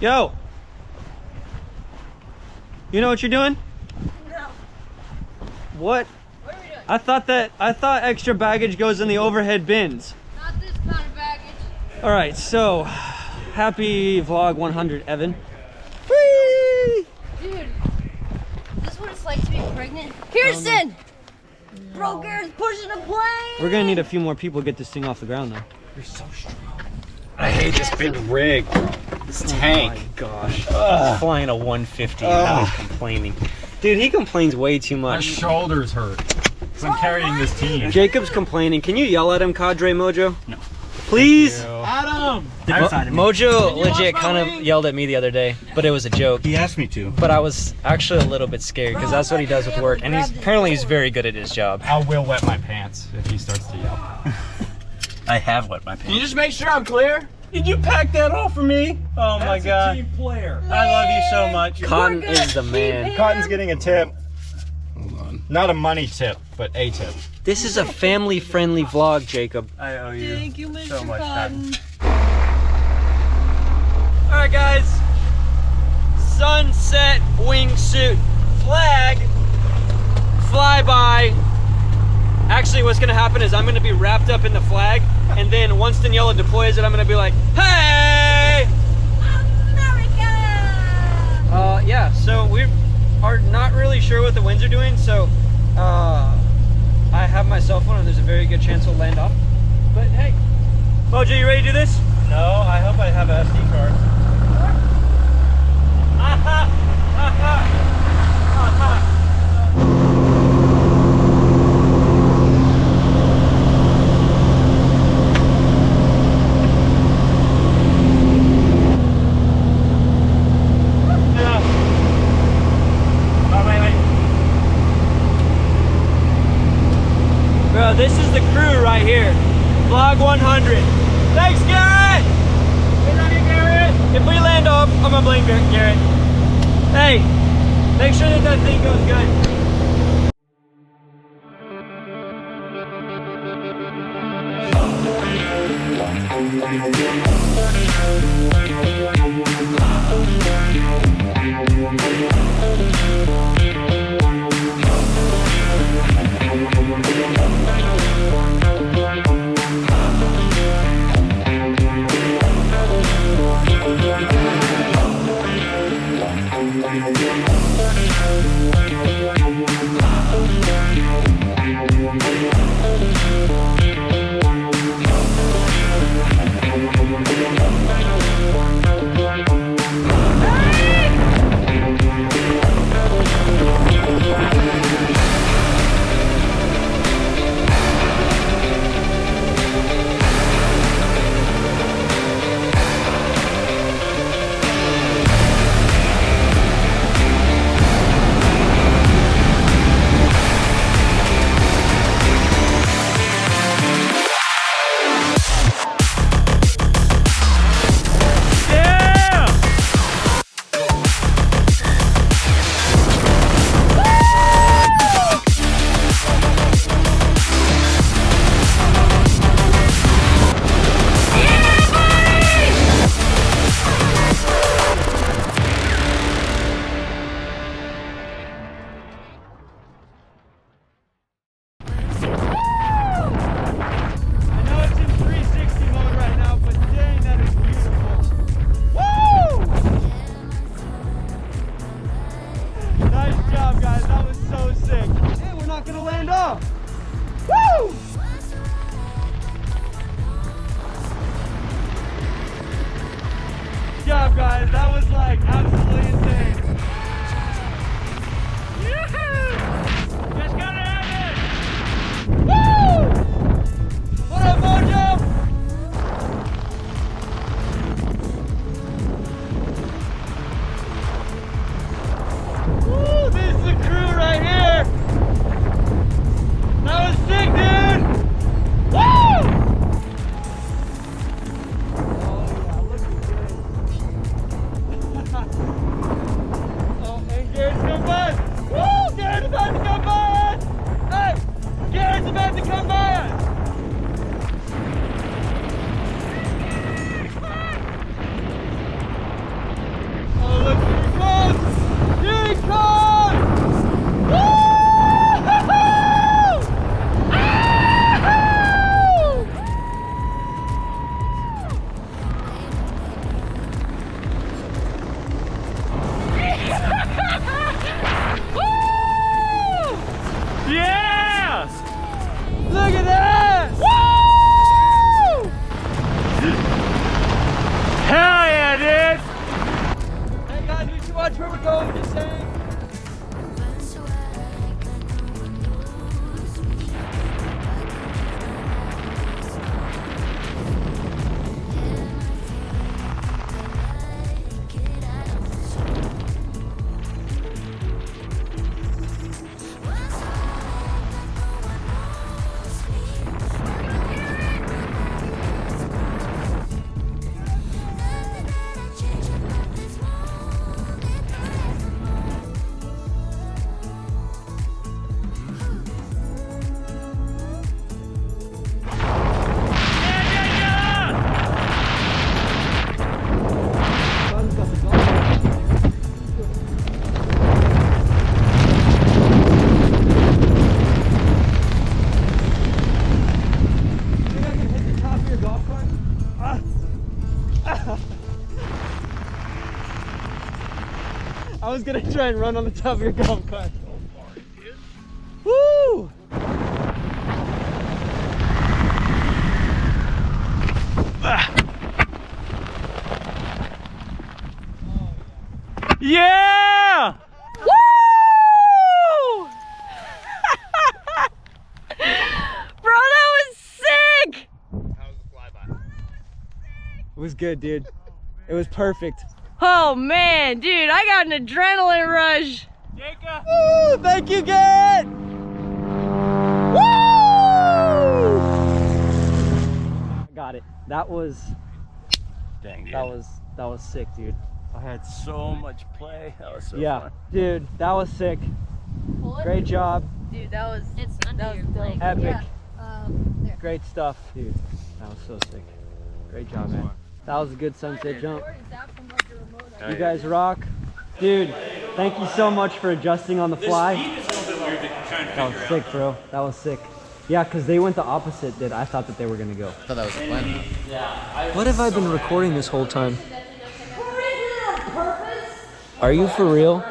Yo! You know what you're doing? No. What? What are we doing? I thought extra baggage goes in the overhead bins. Not this kind of baggage. All right, so happy vlog 100, Evan. Whee! Dude, is this what it's like to be pregnant? Kirsten! Bro, Garrett's pushing a plane! We're gonna need a few more people to get this thing off the ground though. You're so strong. I hate this big rig. This tank. Oh my gosh. He's flying a 150 and now he's complaining. Dude, he complains way too My much. shoulders hurt. Because I'm carrying this team. Jacob's complaining. Can you yell at him, Cadre Mojo? No. Please? Adam! Mojo legit kind of yelled at me the other day, but it was a joke. He asked me to. But I was actually a little bit scared because that's what he does with work, and he's very good at his job. I will wet my pants if he starts to yell. I have wet my pants. Can you just make sure I'm clear? Did you pack that all for me? Oh my god. Team player. I love you so much. Cotton is the man. Cotton's getting a tip. Hold on. Not a money tip, but a tip. This is a family-friendly vlog, Jacob. I owe you. Thank you, Mr. so much, Cotton. All right, guys. Sunset wingsuit flag flyby. Actually, what's gonna happen is I'm gonna be wrapped up in the flag, and then once Daniela deploys it, I'm gonna be like, "Hey, America! yeah." So we are not really sure what the winds are doing, so I have my cell phone, and there's a very good chance we'll land off. But hey, Mojo, you ready to do this? No, I hope I have an SD card. Aha! Aha! Aha! Bro, this is the crew right here. Vlog 100. Thanks, Garrett! If we land off, I'm gonna blame Garrett. Hey, make sure that thing goes good. I was gonna try and run on the top of your golf cart. Woo! Yeah! Woo! Bro, that was sick! It was good, dude. It was perfect. Oh man, dude, I got an adrenaline rush. Jacob! Woo! Thank you, Garrett! Woo! I got it. That was Dang, dude. that was sick, dude. I had so much play. That was so fun. Dude, that was sick. Great job. Dude, that was under your leg. Epic. Yeah. There. Great stuff, dude. That was so sick. Great job, man. That was a good sunset jump. You guys rock. Dude, thank you so much for adjusting on the fly. That was sick, bro. That was sick. Yeah, because they went the opposite did. I thought that they were going to go. I thought that was the plan. What have I been recording this whole time? Are you for real?